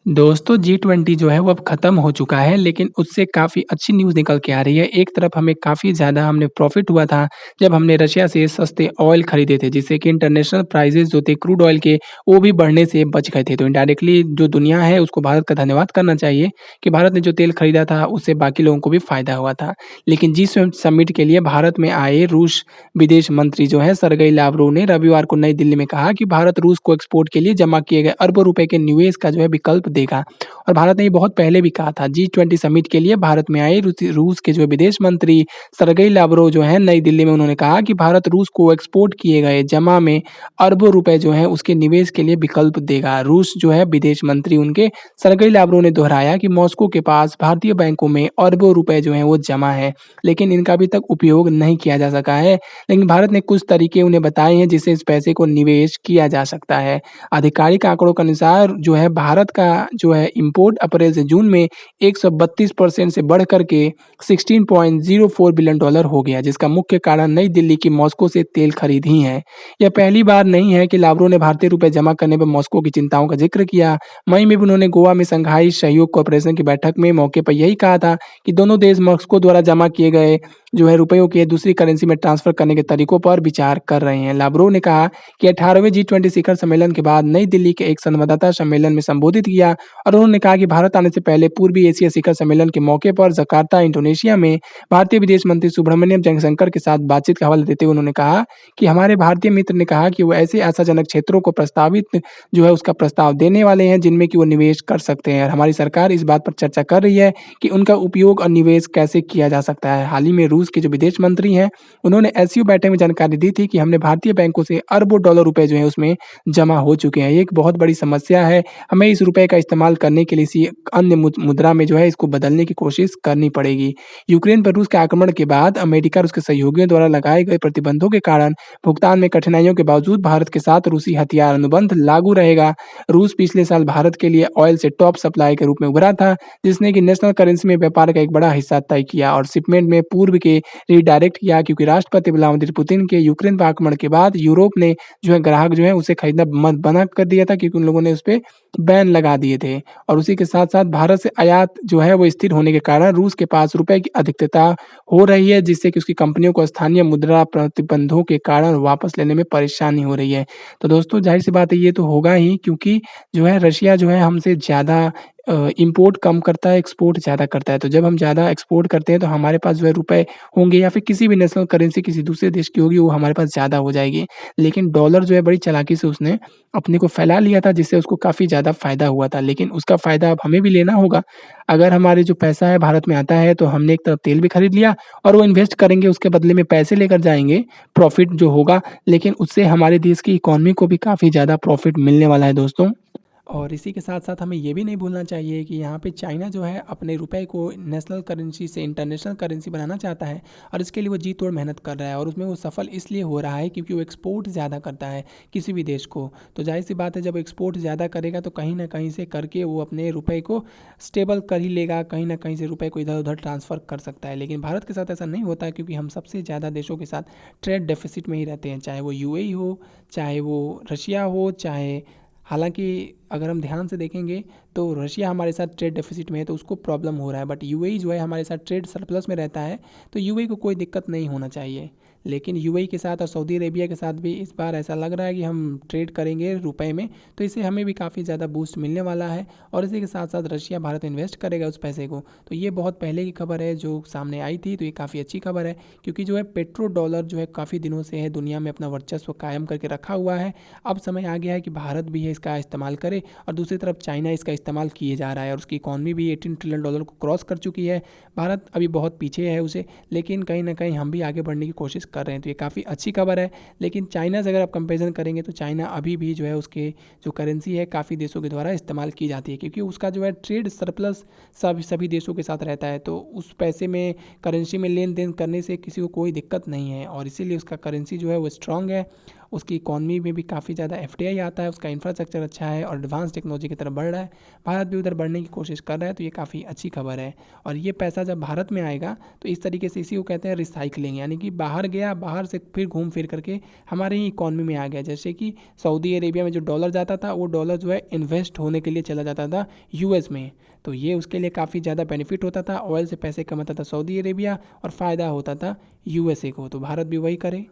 दोस्तों G20 जो है वो अब ख़त्म हो चुका है, लेकिन उससे काफ़ी अच्छी न्यूज़ निकल के आ रही है। एक तरफ हमें काफ़ी ज़्यादा हमने प्रॉफ़िट हुआ था, जब हमने रशिया से सस्ते ऑयल खरीदे थे, जिससे कि इंटरनेशनल प्राइसेज़ जो थे क्रूड ऑयल के, वो भी बढ़ने से बच गए थे। तो इनडायरेक्टली जो दुनिया है, उसको भारत का धन्यवाद करना चाहिए कि भारत ने जो तेल खरीदा था, उससे बाकी लोगों को भी फ़ायदा हुआ था। लेकिन G7 समिट के लिए भारत में आए रूस विदेश मंत्री जो हैं सर्गेई लावरोव ने रविवार को नई दिल्ली में कहा कि भारत रूस को एक्सपोर्ट के लिए जमा किए गए अरबों रुपए के निवेश का जो है विकल्प देगा। और भारत ने ये बहुत पहले भी कहा था। G20 समिट के लिए भारत में आए रूस के जो विदेश मंत्री सर्गेई लावरोव जो हैं नई दिल्ली में उन्होंने कहा कि भारत रूस को एक्सपोर्ट किए गए जमा में अरबों रुपए जो हैं उसके निवेश के लिए विकल्प देगा। रूस जो है विदेश मंत्री उनके सर्गेई लावरोव ने दोहराया कि मॉस्को के पास भारतीय बैंकों में अरबों रुपए जो हैं वो जमा है, लेकिन इनका अभी तक उपयोग नहीं किया जा सका है। लेकिन भारत ने कुछ तरीके उन्हें बताए हैं जिससे इस पैसे को निवेश किया जा सकता है। आधिकारिक आंकड़ों के अनुसार जो है भारत का जो है इंपोर्ट अप्रैल से जून में 132% से बढ़ कर के 16.04 बिलियन डॉलर हो गया, जिसका मुख्य कारण नई दिल्ली की मॉस्को से तेल खरीद ही है। यह पहली बार नहीं है कि लावरोव ने भारतीय रुपए जमा करने पर मॉस्को की चिंताओं का जिक्र किया। मई में भी उन्होंने गोवा में शंघाई सहयोग कॉर्पोरेशन की बैठक में मौके पर यही कहा था कि दोनों देश मॉस्को द्वारा जमा किए गए जो है रुपयों के दूसरी करेंसी में ट्रांसफर करने के तरीकों पर विचार कर रहे हैं। लावरोव ने कहा कि 18वें G20 शिखर सम्मेलन के बाद नई दिल्ली के एक संवाददाता सम्मेलन में संबोधित किया और उन्होंने कहा कि भारत आने से पहले पूर्वी एशिया शिखर सम्मेलन के मौके पर जकार्ता, इंडोनेशिया में भारतीय विदेश मंत्री सुब्रमण्यम जयशंकर के साथ बातचीत का हवाला देते हुए उन्होंने कहा कि हमारे भारतीय मित्र ने कहा कि वो ऐसे आशाजनक क्षेत्रों को प्रस्तावित जो है उसका प्रस्ताव देने वाले हैं जिनमें कि वो निवेश कर सकते हैं और हमारी सरकार इस बात पर चर्चा कर रही है कि उनका उपयोग और निवेश कैसे किया जा सकता है। हाल ही में रूस के जो विदेश मंत्री हैं, उन्होंने एससीओ बैठक में जानकारी दी थी कि हमने भारतीय बैंकों से अरबों डॉलर रुपए जो है उसमें जमा हो चुके हैं। ये एक बहुत बड़ी समस्या है। हमें इस रुपए का इस्तेमाल करने के लिए किसी अन्य मुद्रा में जो है इसको बदलने की कोशिश करनी पड़ेगी। यूक्रेन पर रूस के आक्रमण के बाद अमेरिका और उसके सहयोगियों द्वारा लगाए गए प्रतिबंधों के कारण भुगतान में कठिनाइयों के बावजूद भारत के साथ रूसी हथियार अनुबंध लागू रहेगा। रूस पिछले साल भारत के लिए ऑयल से टॉप सप्लाई के रूप में उभरा था, जिसने कि नेशनल करेंसी में व्यापार का एक बड़ा हिस्सा तय किया और शिपमेंट में पूर्व के रिडायरेक्ट किया, क्योंकि राष्ट्रपति व्लादिमीर पुतिन के यूक्रेन पर आक्रमण के बाद यूरोप ने जो है ग्राहक जो है उसे खरीदना मना कर दिया था, क्योंकि उन लोगों ने उसपे बैन लगा दिए थे। और उसी के साथ-साथ भारत से आयात जो है वो स्थिर होने के कारण रूस के पास रुपए की अधिकता हो रही है, जिससे कि उसकी कंपनियों को स्थानीय मुद्रा प्रतिबंधों के कारण वापस लेने में परेशानी हो रही है। तो दोस्तों ज़ाहिर-सी बात है ये तो होगा ही, क्योंकि जो है रशिया जो है हमसे ज़्यादा इम्पोर्ट कम करता है, एक्सपोर्ट ज़्यादा करता है। तो जब हम ज़्यादा एक्सपोर्ट करते हैं तो हमारे पास जो है रुपए होंगे या फिर किसी भी नेशनल करेंसी किसी दूसरे देश की होगी, वो हमारे पास ज़्यादा हो जाएगी। लेकिन डॉलर जो है बड़ी चालाकी से उसने अपने को फैला लिया था, जिससे उसको काफ़ी ज़्यादा फ़ायदा हुआ था। लेकिन उसका फ़ायदा अब हमें भी लेना होगा। अगर हमारे जो पैसा है भारत में आता है तो हमने एक तरफ तेल भी खरीद लिया और वो इन्वेस्ट करेंगे, उसके बदले में पैसे लेकर जाएँगे, प्रॉफ़िट जो होगा, लेकिन उससे हमारे देश की इकॉनमी को भी काफ़ी ज़्यादा प्रॉफ़िट मिलने वाला है दोस्तों। और इसी के साथ-साथ हमें ये भी नहीं भूलना चाहिए कि यहाँ पे चाइना जो है अपने रुपए को नेशनल करेंसी से इंटरनेशनल करेंसी बनाना चाहता है और इसके लिए वो जी तोड़ मेहनत कर रहा है और उसमें वो सफल इसलिए हो रहा है क्योंकि वो एक्सपोर्ट ज़्यादा करता है किसी भी देश को। तो ज़ाहिर-सी बात है, जब एक्सपोर्ट ज़्यादा करेगा तो कहीं न कहीं से करके वो अपने रुपए को स्टेबल कर ही लेगा, कहीं न कहीं से रुपए को इधर-उधर ट्रांसफ़र कर सकता है। लेकिन भारत के साथ ऐसा नहीं होता है, क्योंकि हम सबसे ज़्यादा देशों के साथ ट्रेड डेफ़िसिट में ही रहते हैं, चाहे वो यूएई हो, चाहे वो रशिया हो, चाहे हालाँकि अगर हम ध्यान से देखेंगे तो रशिया हमारे साथ ट्रेड डेफ़िसिट में है तो उसको प्रॉब्लम हो रहा है, बट यूएई जो है हमारे साथ ट्रेड सरप्लस में रहता है, तो यूएई को कोई दिक्कत नहीं होना चाहिए। लेकिन यूएई के साथ और सऊदी अरेबिया के साथ भी इस बार ऐसा लग रहा है कि हम ट्रेड करेंगे रुपए में, तो इससे हमें भी काफ़ी ज़्यादा बूस्ट मिलने वाला है और इसी के साथ साथ रशिया भारत इन्वेस्ट करेगा उस पैसे को। तो ये बहुत पहले की खबर है जो सामने आई थी, तो ये काफ़ी अच्छी खबर है, क्योंकि जो है पेट्रो डॉलर जो है काफ़ी दिनों से है दुनिया में अपना वर्चस्व कायम करके रखा हुआ है। अब समय आ गया है कि भारत भी है इसका इस्तेमाल करे और दूसरी तरफ चाइना इसका इस्तेमाल किए जा रहा है और उसकी इकॉनमी भी 18 ट्रिलियन डॉलर को क्रॉस कर चुकी है। भारत अभी बहुत पीछे है उसे, लेकिन कहीं न कहीं हम भी आगे बढ़ने की कोशिश कर रहे हैं, तो ये काफ़ी अच्छी खबर है। लेकिन चाइना से अगर आप कंपैरिज़न करेंगे तो चाइना अभी भी जो है उसके जो करेंसी है काफ़ी देशों के द्वारा इस्तेमाल की जाती है, क्योंकि उसका जो है ट्रेड सरप्लस सभी देशों के साथ रहता है, तो उस पैसे में करेंसी में लेन-देन करने से किसी को कोई दिक्कत नहीं है और इसीलिए उसका करेंसी जो है वो स्ट्रॉन्ग है उसकी इकॉनमी में भी काफ़ी ज़्यादा एफडीआई आता है, उसका इंफ्रास्ट्रक्चर अच्छा है और एडवांस टेक्नोलॉजी की तरफ बढ़ रहा है। भारत भी उधर बढ़ने की कोशिश कर रहा है, तो ये काफ़ी अच्छी खबर है। और ये पैसा जब भारत में आएगा तो इस तरीके से इसी को कहते हैं रिसाइकलिंग, यानी कि बाहर गया, बाहर से फिर घूम फिर करके हमारे ही इकॉनमी में आ गया। जैसे कि सऊदी अरेबिया में जो डॉलर जाता था, वो डॉलर जो है इन्वेस्ट होने के लिए चला जाता था यूएस में, तो ये उसके लिए काफ़ी ज़्यादा बेनिफिट होता था। ऑयल से पैसे कमाता था सऊदी अरेबिया और फ़ायदा होता था यूएसए को, तो भारत भी वही करे।